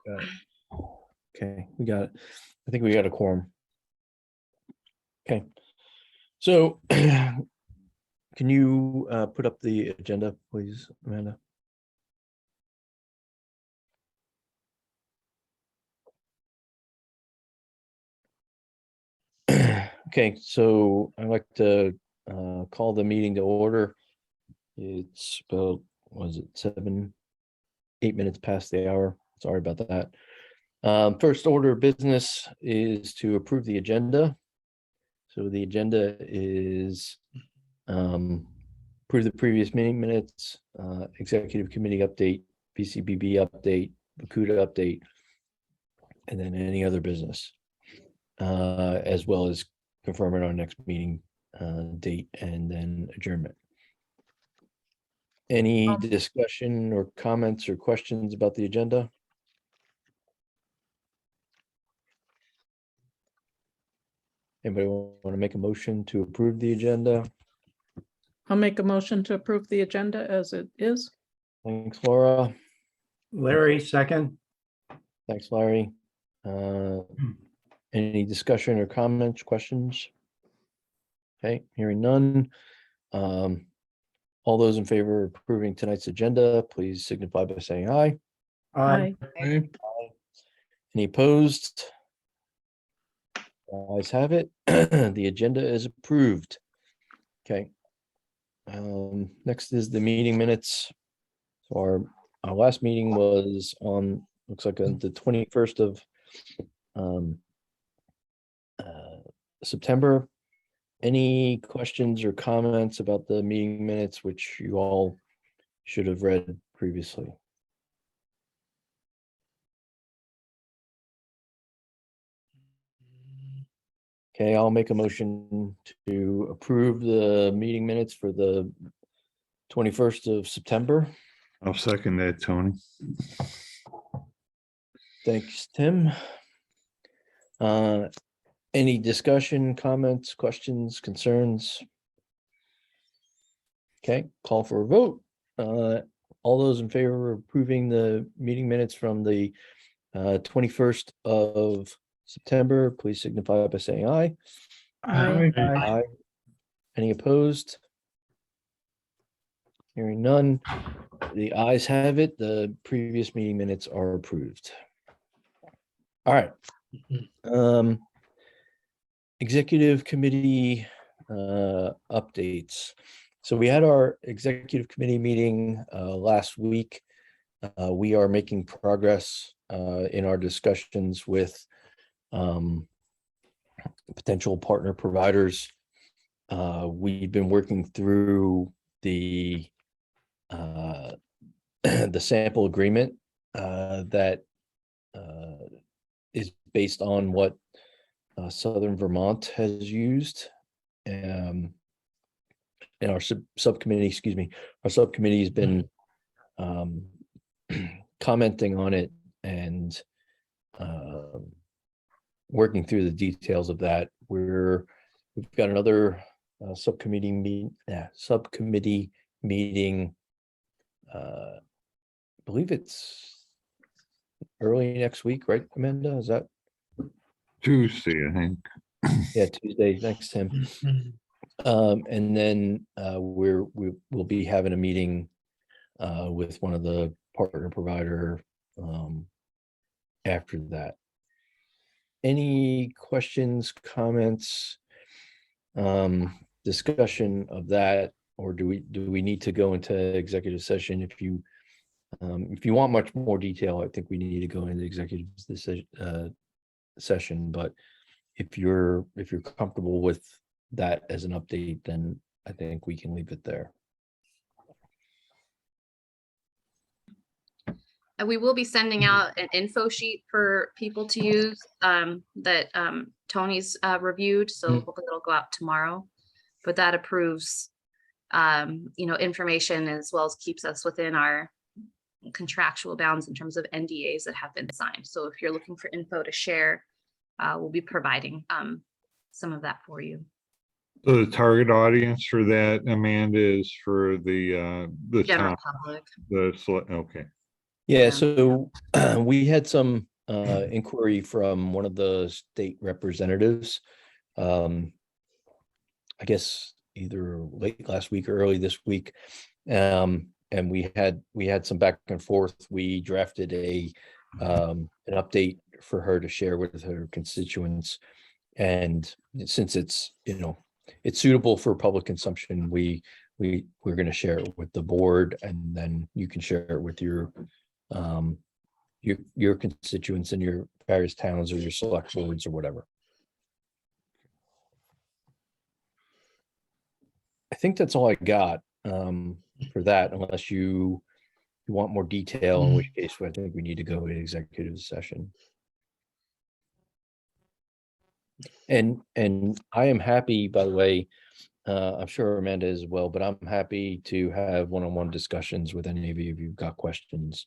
Got it. Okay, we got it. I think we got a quorum. Okay. So can you put up the agenda, please, Amanda? Okay, so I'd like to call the meeting to order. It's about, was it 8 minutes past the hour? Sorry about that. First order of business is to approve the agenda. So the agenda is approve the previous meeting minutes, executive committee update, PCBB update, OCCUD update, and then any other business, as well as confirming our next meeting date and then adjournment. Any discussion or comments or questions about the agenda? Anybody want to make a motion to approve the agenda? I'll make a motion to approve the agenda as it is. Thanks, Laura. Larry, second. Thanks, Larry. Any discussion or comments, questions? Okay, hearing none. All those in favor of approving tonight's agenda, please signify by saying aye. Aye. Any opposed? Ayes have it. The agenda is approved. Okay. Next is the meeting minutes. So our last meeting was on, looks like on the 21st of September. Any questions or comments about the meeting minutes, which you all should have read previously? Okay, I'll make a motion to approve the meeting minutes for the 21st of September. I'll second that, Tony. Thanks, Tim. Any discussion, comments, questions, concerns? Okay, call for a vote. All those in favor of approving the meeting minutes from the 21st of September, please signify by saying aye. Aye. Aye. Any opposed? Hearing none. The ayes have it. The previous meeting minutes are approved. All right. Executive committee updates. So we had our executive committee meeting last week. We are making progress in our discussions with potential partner providers. We've been working through the sample agreement that is based on what Southern Vermont has used. And our subcommittee has been commenting on it and working through the details of that. We've got another subcommittee meeting. I believe it's early next week, right, Amanda? Is that Tuesday, I think. Yeah, Tuesday. Thanks, Tim. And then we'll be having a meeting with one of the partner provider after that. Any questions, comments, discussion of that, or do we need to go into executive session? If you want much more detail, I think we need to go into executive session. But if you're comfortable with that as an update, then I think we can leave it there. And we will be sending out an info sheet for people to use that Tony's reviewed. So hopefully it'll go out tomorrow. But that approves, information as well as keeps us within our contractual bounds in terms of NDAs that have been signed. So if you're looking for info to share, we'll be providing some of that for you. So the target audience for that, Amanda, is for the General town, public. okay. Yeah, Yeah. so we had some inquiry from one of the state representatives. I guess either late last week or early this week. And we had some back and forth. We drafted an update for her to share with her constituents. And since it's, it's suitable for public consumption, we're going to share it with the board, and then you can share it with your constituents in your various towns or your select boards or whatever. I think that's all I got for that, unless you want more detail, in which case I think we need to go to executive session. And I am happy, by the way, I'm sure Amanda is as well, but I'm happy to have one-on-one discussions with any of you if you've got questions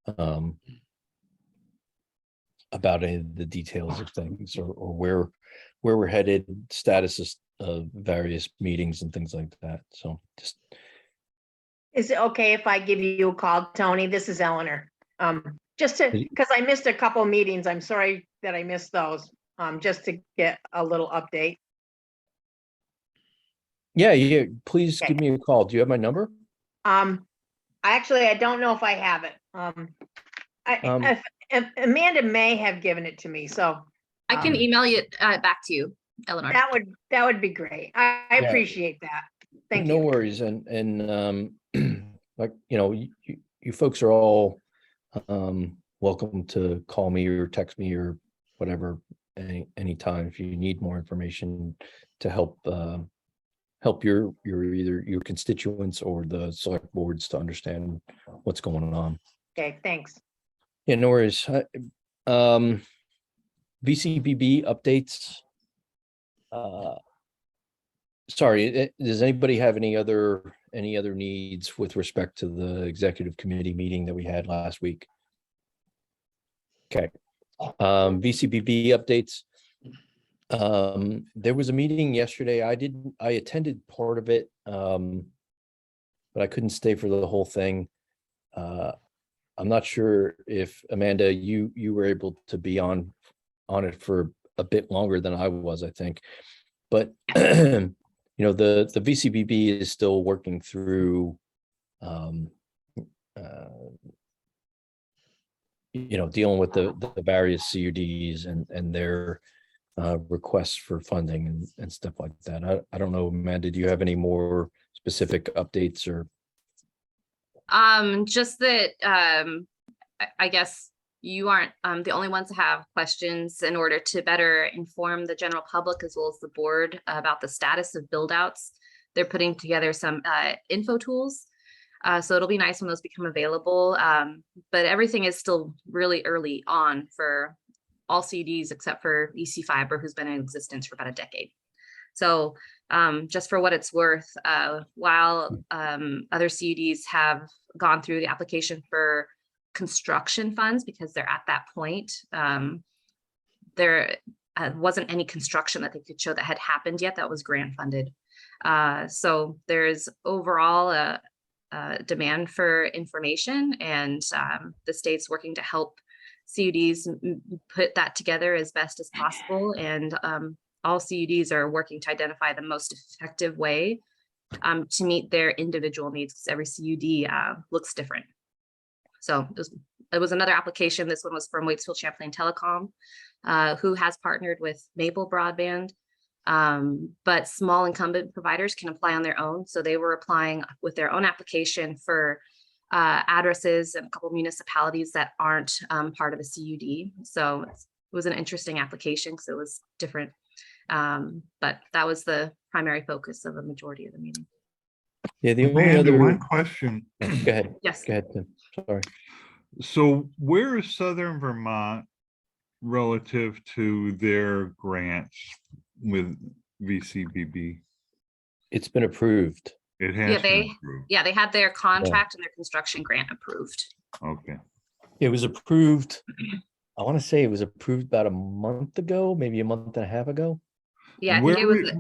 about any of the details of things, or where we're headed, status of various meetings and things like that. So just. Is it okay if I give you a call, Tony? This is Eleanor. Just to, because I missed a couple of meetings. I'm sorry that I missed those. Just to get a little update. Yeah, please Okay. give me a call. Do you have my number? Actually, I don't know if I have it. Amanda may have given it to me, so. I can email it back to you, Eleanor. That would be great. I Yeah. appreciate that. Thank No you. worries. And like, you folks are all welcome to call me or text me or whatever anytime if you need more information to help your either your constituents or the select boards to understand what's going on. Okay, thanks. Yeah, no worries. VCBB updates. Sorry, does anybody have any other needs with respect to the executive committee meeting that we had last week? Okay. VCBB updates. There was a meeting yesterday. I attended part of it, but I couldn't stay for the whole thing. I'm not sure if Amanda, you were able to be on it for a bit longer than I was, I think. But the VCBB is still working through dealing with the various CUDs and their requests for funding and stuff like that. I don't know, Amanda, do you have any more specific updates or? Just that I guess you aren't the only ones to have questions in order to better inform the general public as well as the board about the status of build outs. They're putting together some info tools. So it'll be nice when those become available. But everything is still really early on for all CUDs except for EC Fiber, who's been in existence for about a decade. So just for what it's worth, while other CUDs have gone through the application for construction funds because they're at that point, there wasn't any construction that they could show that had happened yet that was grant funded. So there's overall a demand for information, and the state's working to help CUDs put that together as best as possible. And all CUDs are working to identify the most effective way to meet their individual needs, because every CUD looks different. So it was another application. This one was from Waitsfield Champlain Telecom, who has partnered with Maple Broadband. But small incumbent providers can apply on their own. So they were applying with their own application for addresses and a couple of municipalities that aren't part of a CUD. So it was an interesting application because it was different. But that was the primary focus of a majority of the meeting. Yeah, the only Amanda, other. one question. Go ahead. Yes. Go ahead, Tim. Sorry. So where is Southern Vermont relative to their grants with VCBB? It's been approved. It has been approved. Yeah, they had their contract and their construction grant approved. Okay. It was approved. I want to say it was approved about a month ago, maybe a month and a half ago. Yeah, I think it was.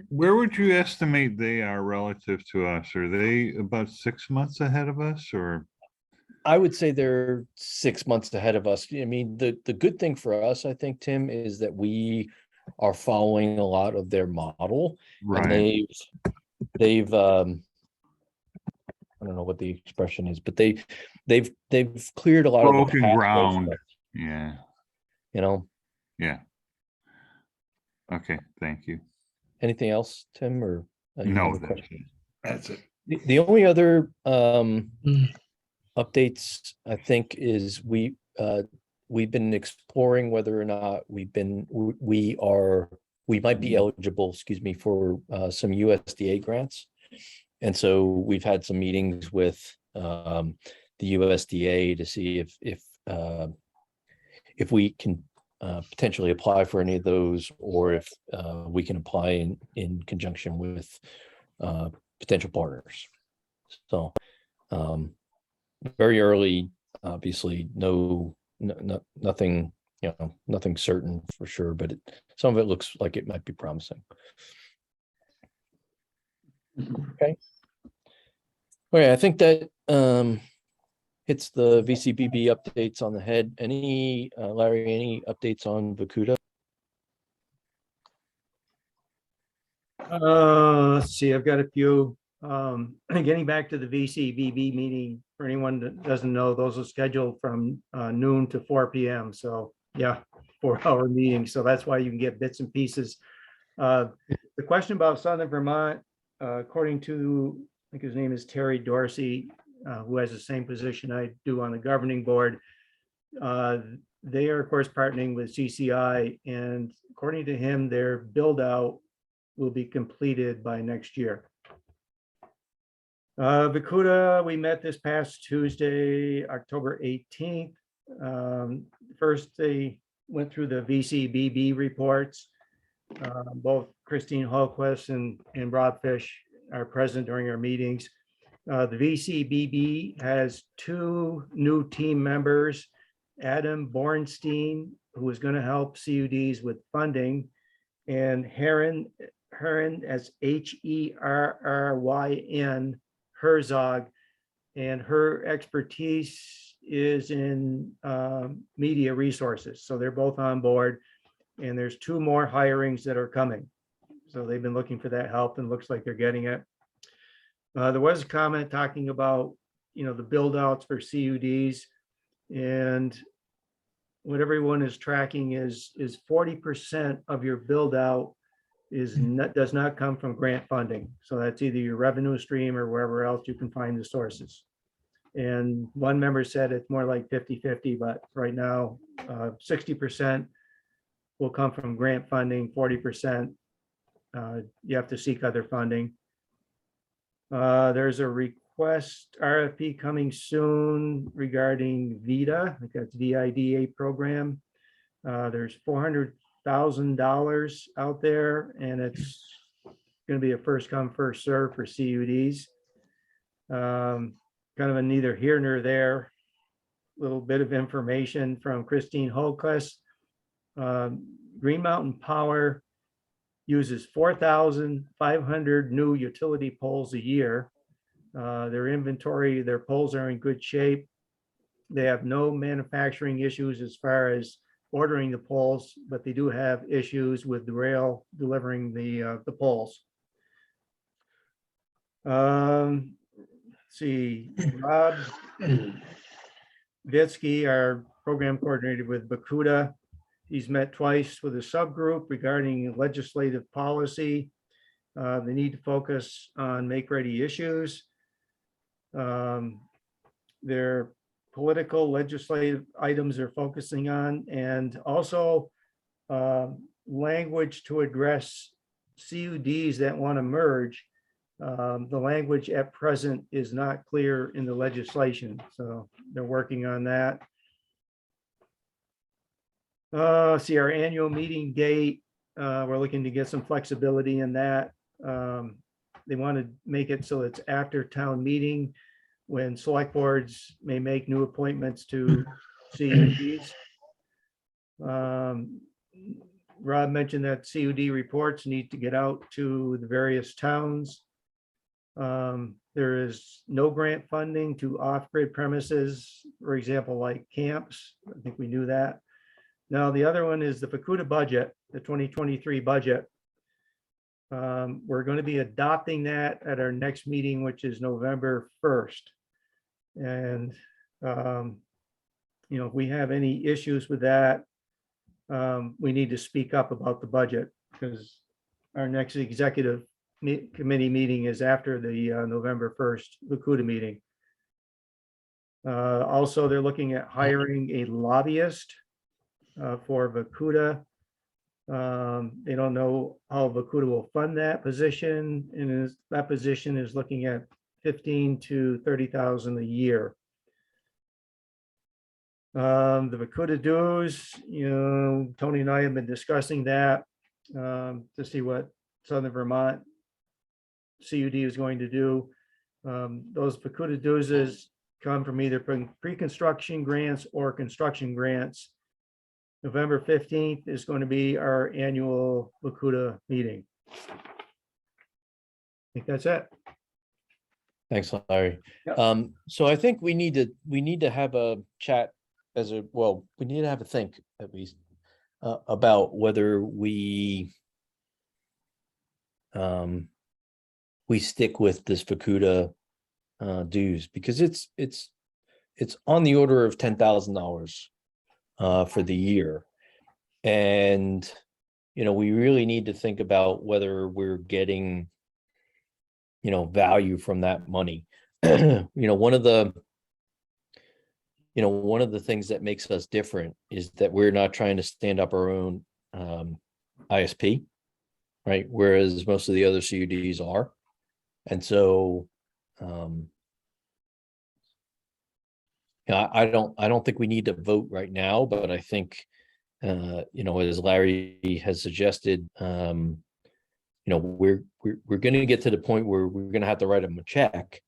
Where would you estimate they are relative to us? Are they about 6 months ahead of us, or? I would say they're 6 months ahead of us. I mean, the good thing for us, I think, Tim, is that we are following a lot of their model. And Right. they've I don't know what the expression is, but they've cleared a lot of the Broken pathway ground. stuff, Yeah, you know. yeah. Okay, thank you. Anything else, Tim, or any No, other that's questions? it. That's it. The only other updates, I think, is we've been exploring whether or not we might be eligible, excuse me, for some USDA grants. And so we've had some meetings with the USDA to see if we can potentially apply for any of those, or if we can apply in conjunction with potential partners. So very early, obviously, nothing, nothing certain for sure, but some of it looks like it might be promising. Okay. I think that hits the VCBB updates on the head. Any Larry, any updates on VCUDA? Let's see, I've got a few. Getting back to the VCBB meeting, for anyone that doesn't know, those are scheduled from noon to 4 p.m. So yeah, 4-hour meeting. So that's why you can get bits and pieces. The question about Southern Vermont, according to, I think his name is Terry Dorsey, who has the same position I do on the governing board. They are, of course, partnering with CCI, and according to him, their build out will be completed by next year. VCUDA, we met this past Tuesday, October 18th. First, they went through the VCBB reports. Both Christine Hallquist and Rob Fish are present during our meetings. The VCBB has 2 new team members, Adam Bornstein, who is going to help CUDs with funding, and Herron as Herryn, Herzog, and her expertise is in media resources. So they're both on board, and there's 2 more hirings that are coming. So they've been looking for that help, and looks like they're getting it. There was a comment talking about, the build outs for CUDs, and what everyone is tracking is 40% of your build out does not come from grant funding. So that's either your revenue stream or wherever else you can find the sources. And one member said it's more like 50-50, but right now 60% will come from grant funding, 40% you have to seek other funding. There's a request RFP coming soon regarding VIDA, I think that's VIDA program. There's $400,000 out there, and it's going to be a first come, first serve for CUDs. Kind of a neither here nor there. Little bit of information from Christine Hallquist. Green Mountain Power uses 4,500 new utility poles a year. Their inventory, their poles are in good shape. They have no manufacturing issues as far as ordering the poles, but they do have issues with the rail delivering the poles. Let's see, Rob Vitsky, our program coordinator with VCUDA, he's met twice with a subgroup regarding legislative policy. They need to focus on make-ready issues. Their political legislative items they're focusing on, and also language to address CUDs that want to merge. The language at present is not clear in the legislation, so they're working on that. See, our annual meeting date, we're looking to get some flexibility in that. They want to make it so it's after town meeting, when select boards may make new appointments to CUDs. Rob mentioned that CUD reports need to get out to the various towns. There is no grant funding to off-grid premises, for example, like camps. I think we knew that. Now, the other one is the FACUDA budget, the 2023 budget. We're going to be adopting that at our next meeting, which is November 1st. And, if we have any issues with that, we need to speak up about the budget because our next executive committee meeting is after the November 1st FACUDA meeting. Also, they're looking at hiring a lobbyist for FACUDA. They don't know how FACUDA will fund that position, and that position is looking at $15,000 to $30,000 a year. The FACUDA dues, Tony and I have been discussing that to see what Southern Vermont CUD is going to do. Those FACUDA dues come from either pre-construction grants or construction grants. November 15th is going to be our annual FACUDA meeting. I think that's it. Thanks, Larry. Yep. So I think we need to have a chat we need to have a think at least about whether we stick with this FACUDA dues, because it's on the order of $10,000 for the year. And, we really need to think about whether we're getting, value from that money. One of the things that makes us different is that we're not trying to stand up our own ISP, right? Whereas most of the other CUDs are. And so, I don't think we need to vote right now, but I think, as Larry has suggested, we're going to get to the point where we're going to have to write them a check.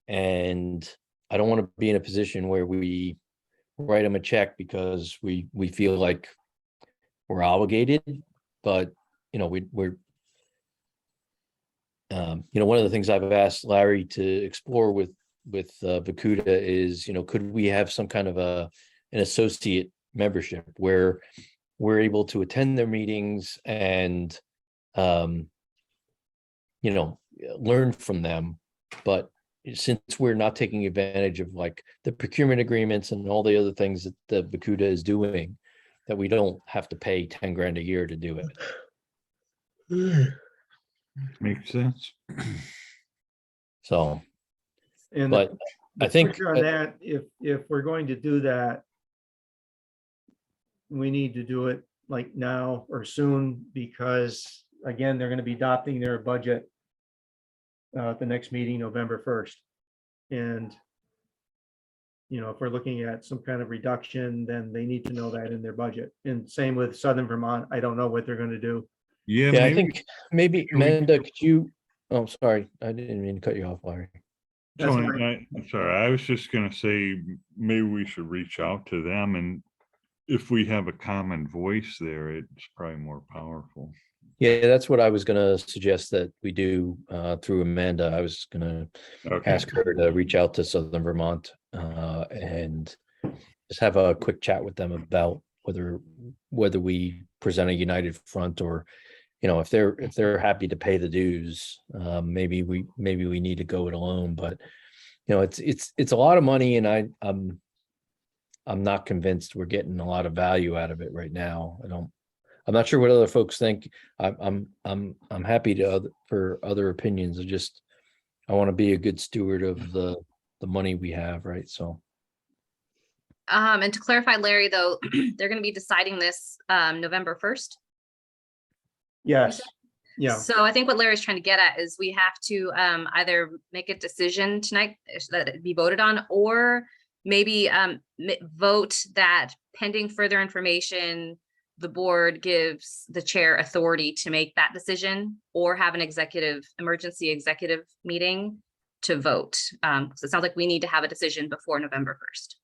And I don't want to be in a position where we write them a check because we feel like we're obligated, but we're one of the things I've asked Larry to explore with FACUDA is, could we have some kind of an associate membership where we're able to attend their meetings and learn from them, but since we're not taking advantage of like the procurement agreements and all the other things that the FACUDA is doing, that we don't have to pay 10 grand a year to do it. Makes sense. So, And but the I think push on that, if we're going to do that, we need to do it like now or soon, because again, they're going to be adopting their budget at the next meeting, November 1st. And, if we're looking at some kind of reduction, then they need to know that in their budget. And same with Southern Vermont. I don't know what they're going to do. Yeah, I maybe, think maybe Can we- Amanda, could you, oh, sorry, I didn't mean to cut you off, Larry. That's Tony, fine. I'm sorry, I was just gonna say, maybe we should reach out to them, and if we have a common voice there, it's probably more powerful. Yeah, that's what I was gonna suggest that we do through Amanda. I was gonna Okay, ask her to reach out to Southern Vermont and just have a quick chat with them about whether we present a united front, or if they're happy to pay the dues, maybe we need to go it alone. But it's a lot of money, and I'm not convinced we're getting a lot of value out of it right now. I'm not sure what other folks think. I'm happy for other opinions. I want to be a good steward of the money we have, right? So. And to clarify, Larry, though, they're going to be deciding this November 1st. Yes. Yeah. So I think what Larry's trying to get at is we have to either make a decision tonight that it be voted on, or maybe vote that pending further information, the board gives the chair authority to make that decision, or have an emergency executive meeting to vote. So it sounds like we need to have a decision before November 1st.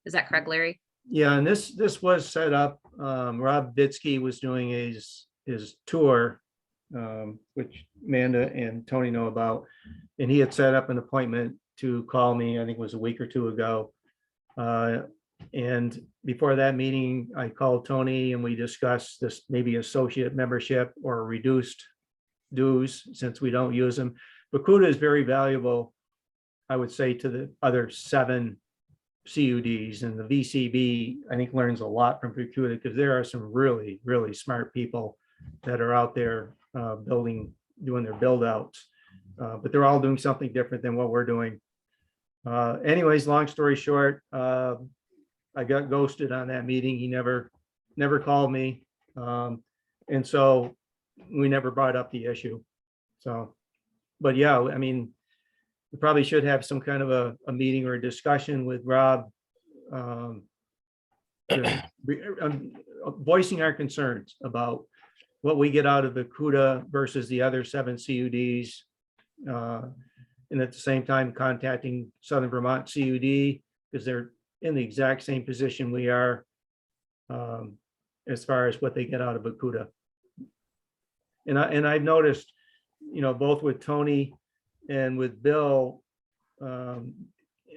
Is that correct, Larry? Yeah, and this was set up. Rob Bitsky was doing his tour which Amanda and Tony know about. And he had set up an appointment to call me, I think it was a week or two ago. And before that meeting, I called Tony and we discussed this maybe associate membership or reduced dues since we don't use them. OCCUD is very valuable, I would say, to the other 7 CUDs, and the VCB, I think, learns a lot from OCCUD because there are some really, really smart people that are out there doing their build outs. But they're all doing something different than what we're doing. Anyways, long story short, I got ghosted on that meeting. He never called me. And so we never brought up the issue. So, but yeah, I mean, we probably should have some kind of a meeting or a discussion with Rob. Voicing our concerns about what we get out of the CUDA versus the other 7 CUDs. And at the same time contacting Southern Vermont CUD because they're in the exact same position we are as far as what they get out of OCCUD. And I've noticed, you know, both with Tony and with Bill,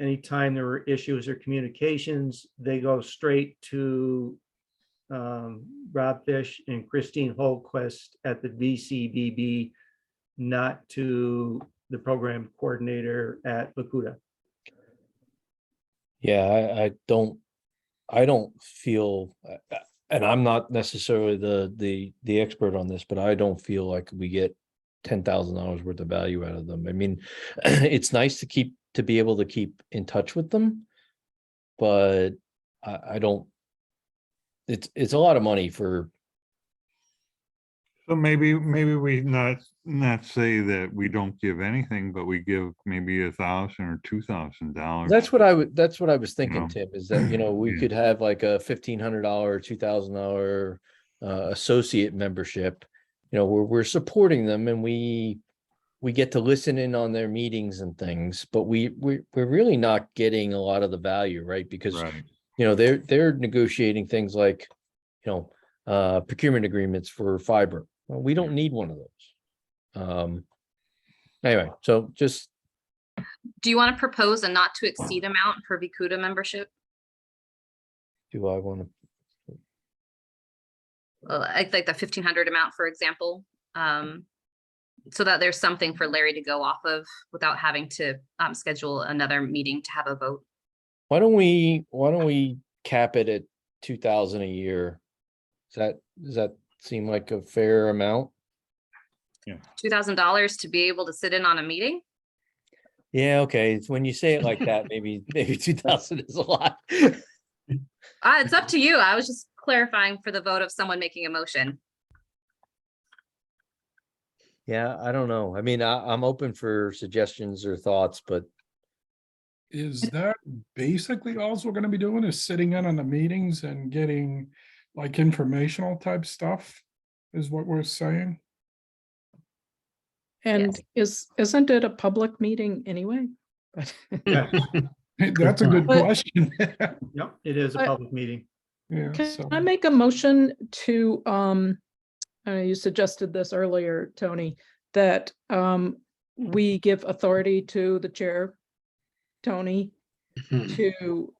anytime there were issues or communications, they go straight to Rob Fish and Christine Holquist at the VCBB, not to the program coordinator at OCCUD. Yeah, I don't feel, and I'm not necessarily the expert on this, but I don't feel like we get $10,000 worth of value out of them. I mean, it's nice to be able to keep in touch with them, but I don't, it's a lot of money for. So maybe we not say that we don't give anything, but we give maybe $1,000 or $2,000. That's what I was thinking, know. Tim, is that, you know, we Yeah. could have like a $1,500, $2,000 associate membership, you know, where we're supporting them and we get to listen in on their meetings and things, but we're really not getting a lot of the value, right? Because, Right. you know, they're negotiating things like, you know, procurement agreements for fiber. Well, we don't need one of those. Anyway, so just, Do you want to propose a not to exceed amount for VCUDA membership? do I want to? Like the 1,500 amount, for example, so that there's something for Larry to go off of without having to schedule another meeting to have a vote. Why don't we cap it at 2,000 a year? Does that seem like a fair amount? $2,000 to be able to sit in on a meeting? Yeah, okay. It's when you say it like that, maybe 2,000 is a lot. It's up to you. I was just clarifying for the vote of someone making a motion. Yeah, I don't know. I mean, I'm open for suggestions or thoughts, but Is that basically also going to be doing is sitting in on the meetings and getting like informational type stuff is what we're saying? And isn't it a public meeting anyway? But Yeah, That's a good But- question. yep, it is a But- public meeting. Yeah, Can so I make a motion to, you suggested this earlier, Tony, that we give authority to the chair, Tony, to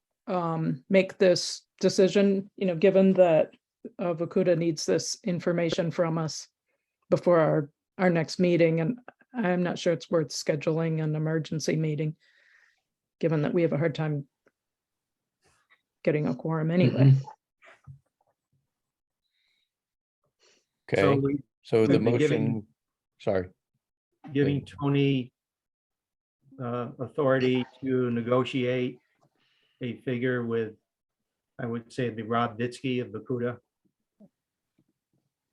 make this decision, you know, given that OCCUD needs this information from us before our next meeting, and I'm not sure it's worth scheduling an emergency meeting, given that we have a hard time getting a quorum anyway. So okay. we So the we've been giving- motion, sorry. giving Tony authority to negotiate a figure with, I would say, the Rob Ditsky of OCCUD.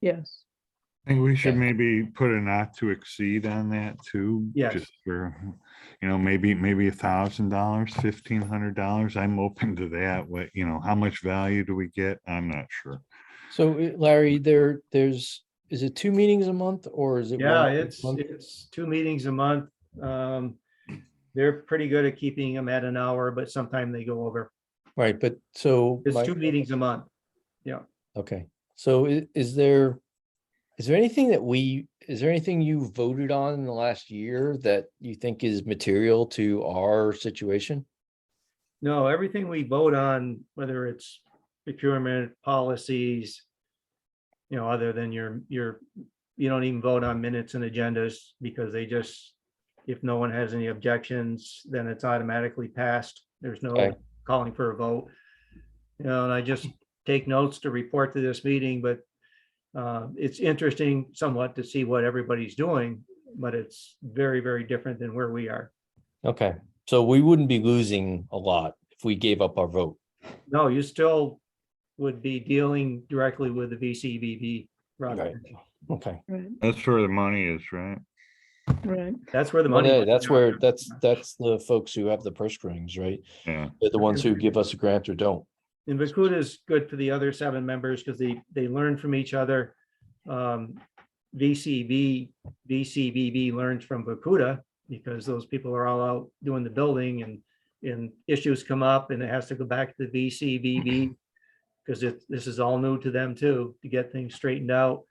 Yes. I think we should Yeah. maybe put a not to exceed on that too. Yes. Just for, you know, maybe $1,000, $1,500. I'm open to that. What, you know, how much value do we get? I'm not sure. So Larry, there's, is it 2 meetings a month or is it? Yeah, one a it's month? 2 meetings a month. They're pretty good at keeping them at an hour, but sometimes they go over. Right, but so. It's my- 2 meetings a month. Okay, so is there is there anything you voted on in the last year that you think is material to our situation? No, everything we vote on, whether it's procurement policies, other than you don't even vote on minutes and agendas because they just, if no one has any objections, then it's automatically passed. There's no Okay. calling for a vote. And I just take notes to report to this meeting, but it's interesting somewhat to see what everybody's doing, but it's very, very different than where we are. Okay, so we wouldn't be losing a lot if we gave up our vote. No, you still would be dealing directly with the VCBB. Right. Okay. Right, That's where the money is, right? right. That's where the Well, money. yeah, that's where, that's the folks who have the purse strings, right? Yeah. They're the ones who give us a grant or don't. And VCUD is good for the other 7 members because they learn from each other. VCBB learns from VCUDA because those people are all out doing the building and issues come up and it has to go back to the VCBB because this is all new to them too, to get things straightened out.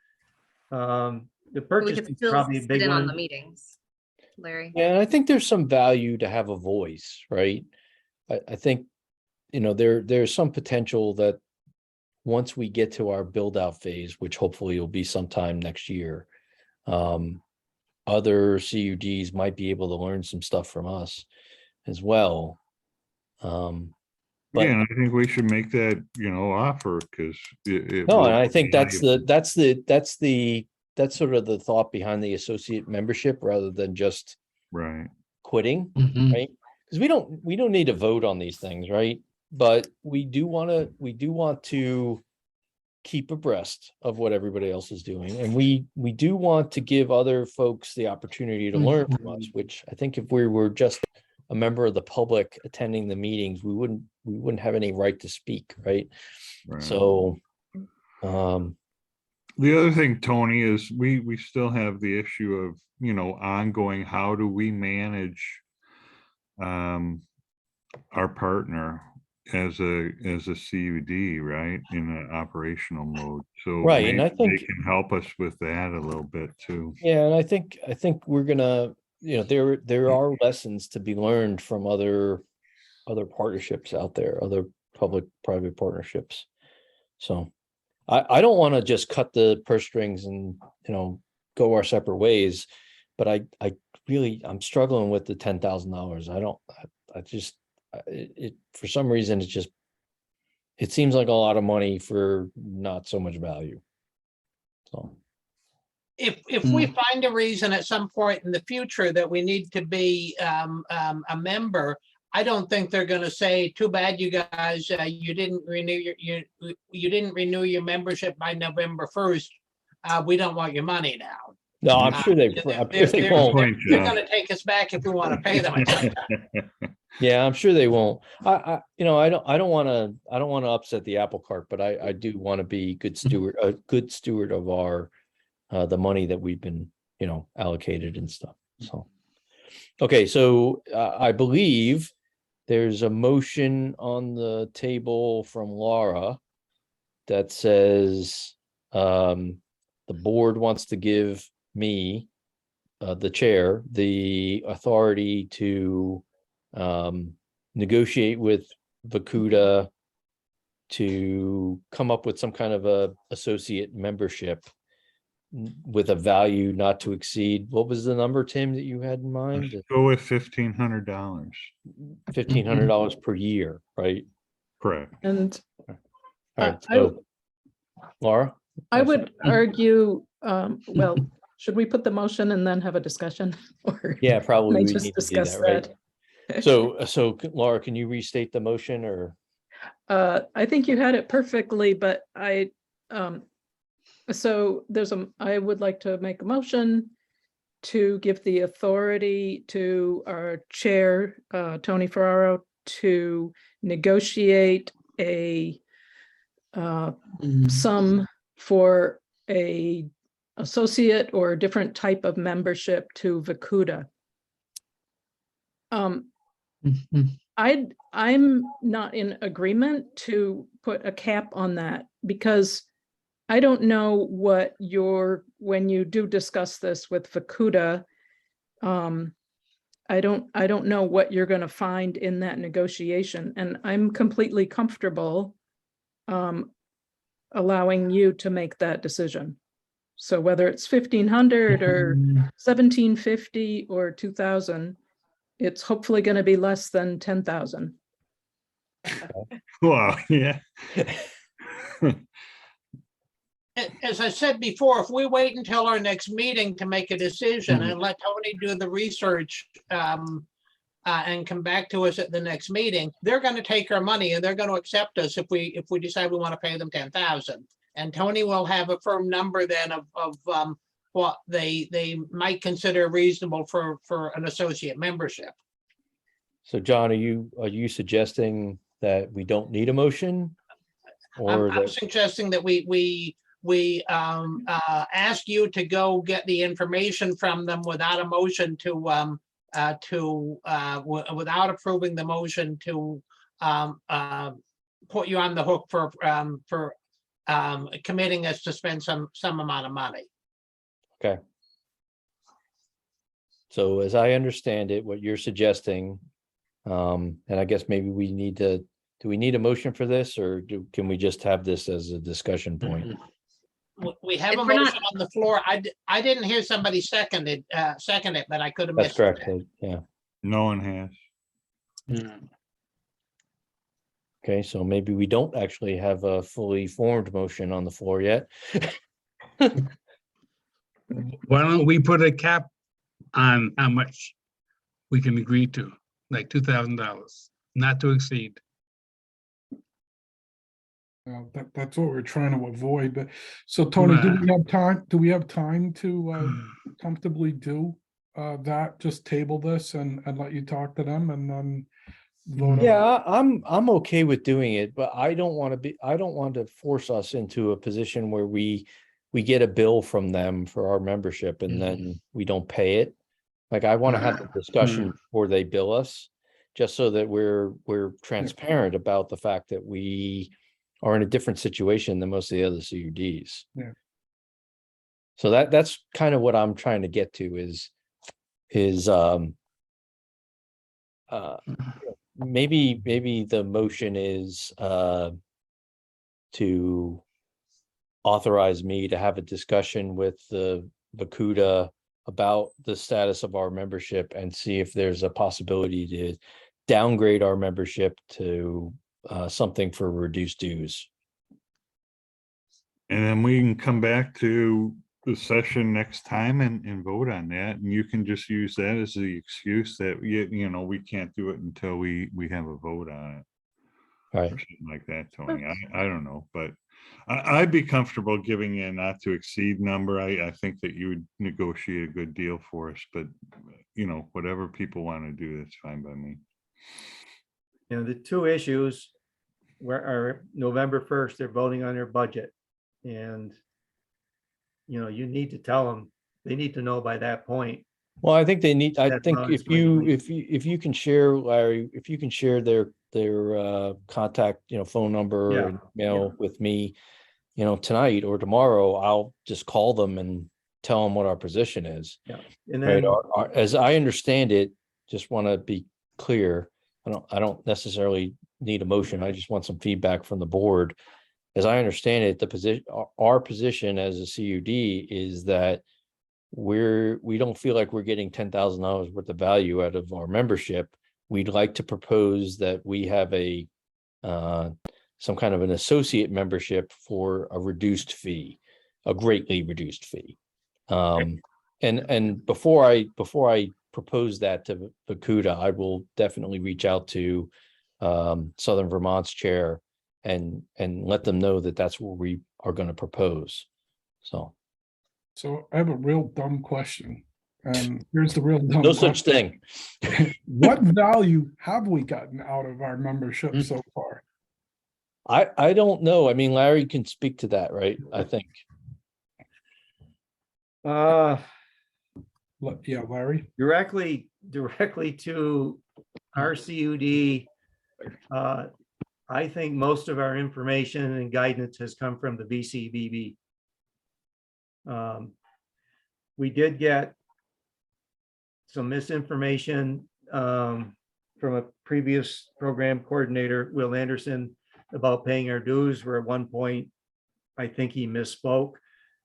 The We purchase could is still probably a sit big in on the one. meetings, Larry. Yeah, and I think there's some value to have a voice, right? I think, there's some potential that once we get to our build out phase, which hopefully will be sometime next year, other CUDs might be able to learn some stuff from us as well. But Yeah, and I think we should make that, offer because no, and I think that's sort of the thought behind the associate membership rather than just right. quitting, right? Because we don't need to vote on these things, right? But we do want to keep abreast of what everybody else is doing. And we do want to give other folks the opportunity to learn from us, which I think if we were just a member of the public attending the meetings, we wouldn't have any right to speak, right? Right. So, The other thing, Tony, is we still have the issue of, ongoing, how do we manage our partner as a CUD, right, in an operational mode. So right, and maybe I think they can help us with that a little bit too. yeah, and I think we're gonna, there are lessons to be learned from other partnerships out there, other public-private partnerships. So I don't want to just cut the purse strings and, go our separate ways, but I'm struggling with the $10,000. It for some reason, it seems like a lot of money for not so much value. So. If we find a reason at some point in the future that we need to be a member, I don't think they're going to say, "Too bad, you guys, you didn't renew your membership by November 1st. We don't want your money now." No, I'm sure they They're won't. they're going to take us back if we want to pay them at some time. Yeah, I'm sure they won't. I don't want to upset the apple cart, but I do want to be a good steward of our the money that we've been, allocated and stuff. So, okay, so I believe there's a motion on the table from Laura that says the board wants to give me, the chair, the authority to negotiate with VCUDA to come up with some kind of a associate membership with a value not to exceed, what was the number, Tim, that you had in mind? Let's go with $1,500. $1,500 per year, right? Correct. And All right, I- so Laura? I would argue, well, should we put the motion and then have a discussion? Or Yeah, can probably I we just need to do discuss that, right? that? So Laura, can you restate the motion or? I think you had it perfectly, but so I would like to make a motion to give the authority to our chair, Tony Ferraro, to negotiate a sum for a associate or a different type of membership to VCUDA. I'm not in agreement to put a cap on that because I don't know what when you do discuss this with Fukuda, I don't know what you're gonna find in that negotiation, and I'm completely comfortable allowing you to make that decision. So whether it's 1,500 or 1,750 or 2,000, it's hopefully gonna be less than 10,000. Well, yeah. As I said before, if we wait until our next meeting to make a decision and let Tony do the research and come back to us at the next meeting, they're going to take our money and they're going to accept us if we decide we want to pay them 10,000. And Tony will have a firm number then of what they might consider reasonable for an associate membership. So John, are you suggesting that we don't need a motion? Or I'm that, suggesting that we ask you to go get the information from them without a motion without approving the motion to put you on the hook for committing us to spend some amount of money. okay. So as I understand it, what you're suggesting, and I guess maybe we need to, do we need a motion for this, or can we just have this as a discussion point? We have a If we're not- motion on the floor. I didn't hear somebody second it, but I could have That's missed correct. it. Yeah. No one has. Okay, so maybe we don't actually have a fully formed motion on the floor yet. Why don't we put a cap on how much we can agree to, like $2,000, not to exceed. That's what we're trying to avoid, but, so Tony, do Right. we have time to comfortably do that? Just table this and let you talk to them and then vote on it? Yeah, I'm okay with doing it, but I don't want to force us into a position where we get a bill from them for our membership and then we don't pay it. Like, I want to have the discussion before they bill us, just so that we're transparent about the fact that we are in a different situation than most of the other CUDs. Yeah. So that's kind of what I'm trying to get to is maybe the motion is to authorize me to have a discussion with the OCCUD about the status of our membership and see if there's a possibility to downgrade our membership to something for reduced dues. And then we can come back to the session next time and vote on that. And you can just use that as the excuse that, you know, we can't do it until we have a vote on it. Right. Or something like that, Tony. I don't know, but I'd be comfortable giving a not to exceed number. I think that you would negotiate a good deal for us, but you know, whatever people want to do, that's fine by me. You know, the two issues are November 1st, they're voting on their budget. And, you know, you need to tell them, they need to know by that point. Well, I think they need, I That think bonus if you, money. if you can share, Larry, if you can share their contact, you know, phone number Yeah, and email with me, you know, tonight or tomorrow, I'll just call them and tell them what our position is. Yeah. And Right. then, As I understand it, just want to be clear, I don't necessarily need a motion. I just want some feedback from the board. As I understand it, the position, our position as a CUD is that we don't feel like we're getting $10,000 worth of value out of our membership. We'd like to propose that we have a some kind of an associate membership for a reduced fee, a greatly reduced fee. And before I propose that to OCCUD, I will definitely reach out to Southern Vermont's chair and let them know that that's what we are going to propose. So So I have a real dumb question, and here's the real dumb no such question. thing. What value have we gotten out of our membership so far? I don't know. I mean, Larry can speak to that, right? I think. Yeah, Larry? directly to our CUD, I think most of our information and guidance has come from the VCBB. We did get some misinformation from a previous program coordinator, Will Anderson, about paying our dues, where at one point, I think he misspoke,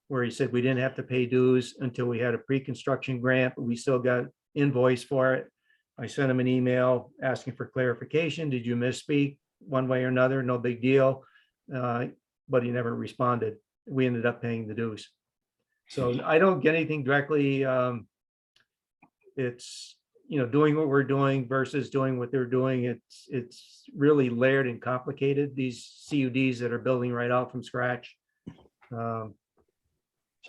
where he said we didn't have to pay dues until we had a pre-construction grant, but we still got invoice for it. I sent him an email asking for clarification. Did you misspeak one way or another? No big deal. But he never responded. We ended up paying the dues. So I don't get anything directly. It's, doing what we're doing versus doing what they're doing. It's really layered and complicated, these CUDs that are building right out from scratch. So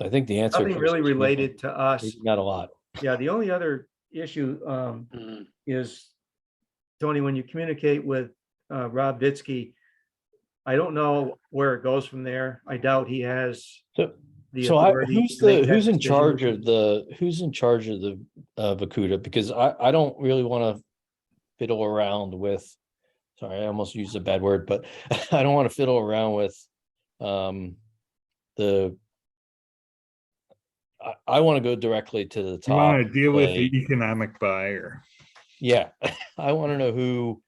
I think the answer. Nothing really related to us. Not a lot. Yeah, the only other issue is, Tony, when you communicate with Rob Vitsky, I don't know where it goes from there. I doubt he has So, the so authority who's to make that who's in decision. charge of the OCCUD? Because I don't really want to fiddle around with, sorry, I almost used a bad word, but I don't want to fiddle around with I want to go directly to the You top. want to deal with say, the economic buyer. yeah, I want to know who.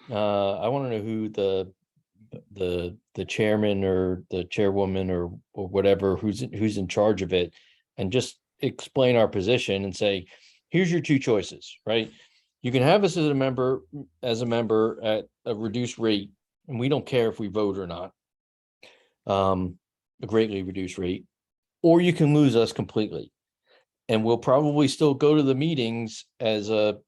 Well, I want to know who the chairman or the chairwoman or whatever who's in charge of it, and just explain our position and say, here's your two choices, right? You can have us as a member at a reduced rate, and we don't care if we vote or not, a greatly reduced rate, or you can lose us completely. And we'll probably still go to the meetings as a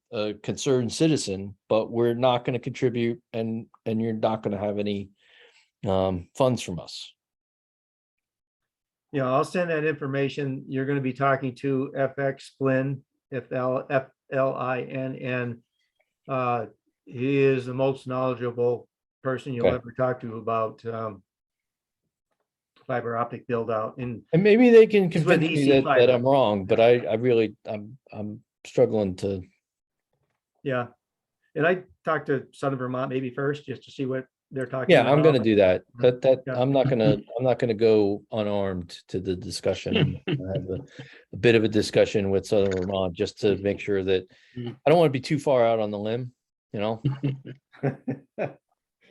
concerned citizen, but we're not going to contribute, and you're not going to have any funds from us. Yeah, I'll send that information. You're going to be talking to FX Flynn, FLINN. He is the most knowledgeable person you'll Okay. ever talk to about fiber optic build out. And maybe they can He's with convince me EC that I'm wrong, but I'm struggling to. yeah, and I talked to Southern Vermont maybe first, just to see what they're talking Yeah, about. I'm going to do that. Yeah. I'm not going to go unarmed to the discussion. I have a bit of a discussion with Southern Vermont just to make sure that I don't want to be too far out on the limb,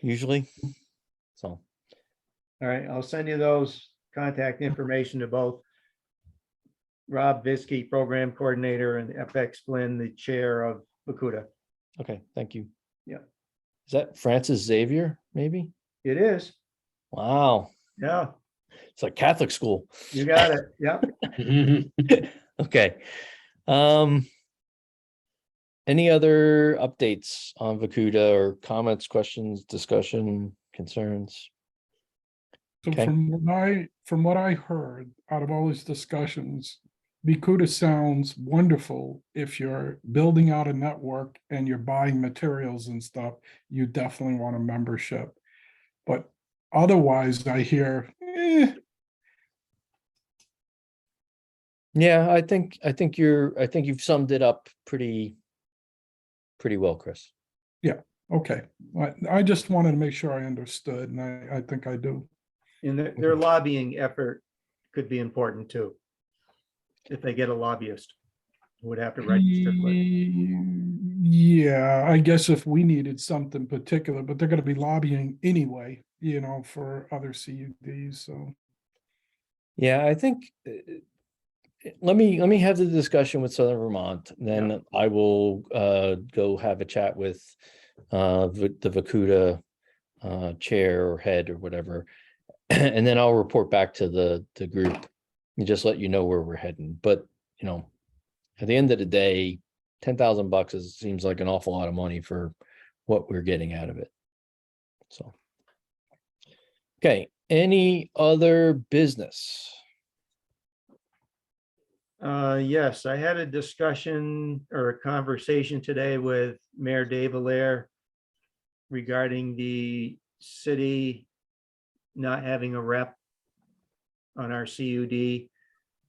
usually. So. All right, I'll send you those contact information to both Rob Vitsky, Program Coordinator, and FX Flynn, the Chair of OCCUD. Okay, thank you. Yeah. Is that Francis Xavier, maybe? It is. Wow. Yeah, It's like Catholic school. you got it. Yeah. Okay. Any other updates on Vacuda, or comments, questions, discussion, concerns? So Okay. from what I heard out of all these discussions, Vacuda sounds wonderful. If you're building out a network and you're buying materials and stuff, you definitely want a membership. But otherwise, I hear, Yeah, I think you've summed it up pretty well, Chris. okay. I just wanted to make sure I understood, and I think I do. And their lobbying effort could be important too. If they get a lobbyist who would have to register for it. Yeah, I guess if we needed something particular, but they're gonna be lobbying anyway, for other CUDs, so. Yeah, I think let me have the discussion with Southern Vermont, then I will go have a chat with the Vacuda chair or head or whatever, and then I'll report back to the group and just let you know where we're heading. But at the end of the day, $10,000 seems like an awful lot of money for what we're getting out of it. So, okay, any other business? Yes, I had a discussion or a conversation today with Mayor Dave Allaire regarding the city not having a rep on our CUD.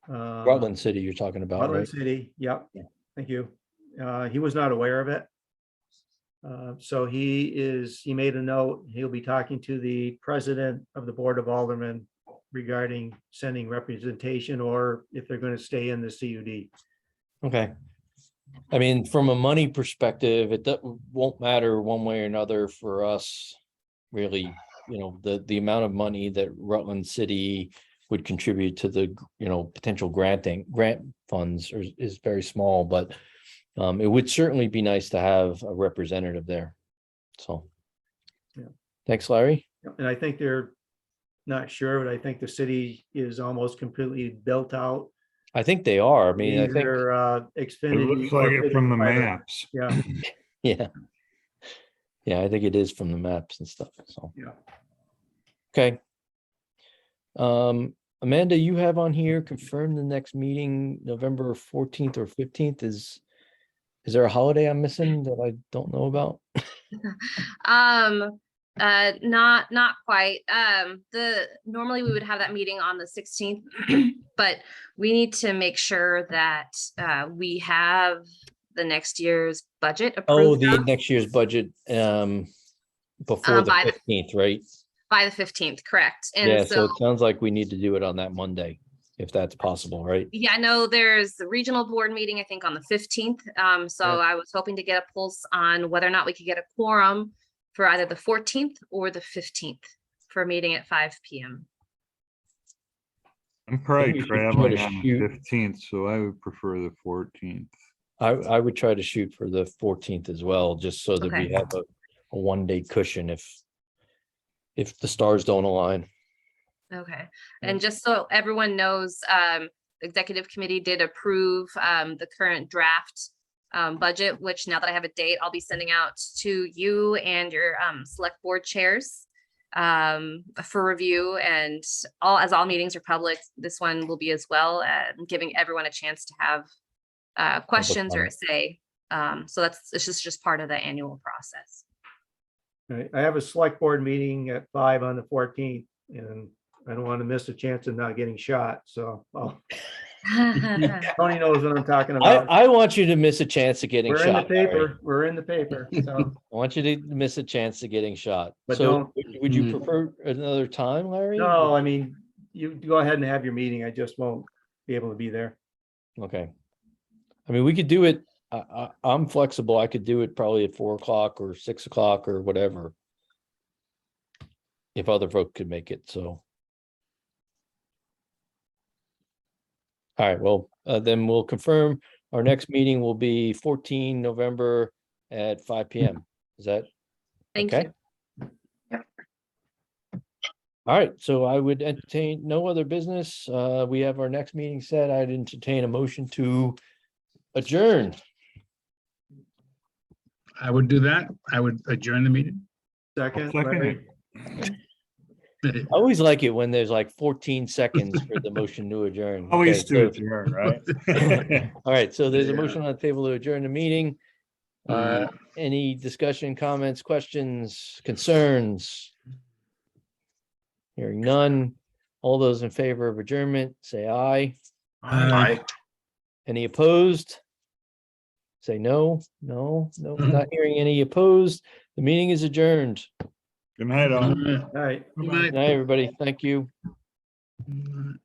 Rutland City you're talking about, Rutland right? City, yep. Yeah. Thank you. He was not aware of it. So he made a note, he'll be talking to the president of the Board of Aldermen regarding sending representation or if they're going to stay in the CUD. Okay. I mean, from a money perspective, won't matter one way or another for us. Really, the amount of money that Rutland City would contribute to the, potential grant funds is very small, but it would certainly be nice to have a representative there. So. Yeah. Thanks, Larry. And I think they're not sure, but I think the city is almost completely built out. I think they are. I mean, I think, Either It Xfinity looks or like it from the fiber. maps. Yeah, yeah. Yeah, I think it is from the maps and stuff, so. yeah. Okay. Amanda, you have on here confirm the next meeting, November 14th or 15th. Is there a holiday I'm missing that I don't know about? Not quite. Normally we would have that meeting on the 16th, but we need to make sure that we have the next year's budget Oh, approved the now next year's budget, before the by the 15th, right? by the 15th, correct? And Yeah, so so, it sounds like we need to do it on that Monday, if that's possible, right? yeah, I know there's the regional board meeting, I think on the 15th. So Yeah. I was hoping to get a pulse on whether or not we could get a quorum for either the 14th or the 15th for a meeting at 5 p.m. I'm probably we should try traveling to on the shoot- 15th, so I would prefer the 14th. I would try to shoot for the 14th as well, just so that we Okay. have a 1-day cushion if the stars don't align. Okay, and just so everyone knows, the executive committee did approve the current draft budget, which now that I have a date, I'll be sending out to you and your select board chairs for review, and as all meetings are public, this one will be as well, giving everyone a chance to have questions or a say. So it's just part of the annual process. Right. I have a select board meeting at 5 on the 14th, and I don't want to miss a chance of not getting shot. So Tony knows what I'm talking about. I want you to miss a chance of getting We're in the shot. Larry. paper. We're in the paper. So, I want you to miss a chance of getting shot. But So don't- would you Mm. prefer another time, Larry? no, I mean, you go ahead and have your meeting. I just won't be able to be there. Okay. I mean, we could do it. I'm flexible. I could do it probably at 4 o'clock or 6 o'clock or whatever. If other folk could make it, so. All right, well, then we'll confirm our next meeting will be 14 November at 5 p.m. Is that? Thank Okay. you. All right, so I would entertain no other business. We have our next meeting set. I'd entertain a motion to adjourn. I would do that. I would adjourn the meeting. Second, Second Larry. I always like it when there's like 14 seconds for the motion to adjourn. Always Okay, to adjourn, right? All right, so there's a Yeah. motion on the table to adjourn the meeting. Uh, Any discussion, comments, questions, concerns? Hearing none. All those in favor of adjournment, say aye. Aye. Any opposed? Say no, no, no, not hearing any opposed. The meeting is adjourned. Good night, all. All right. Good Good night. night, everybody. Thank you. Good night.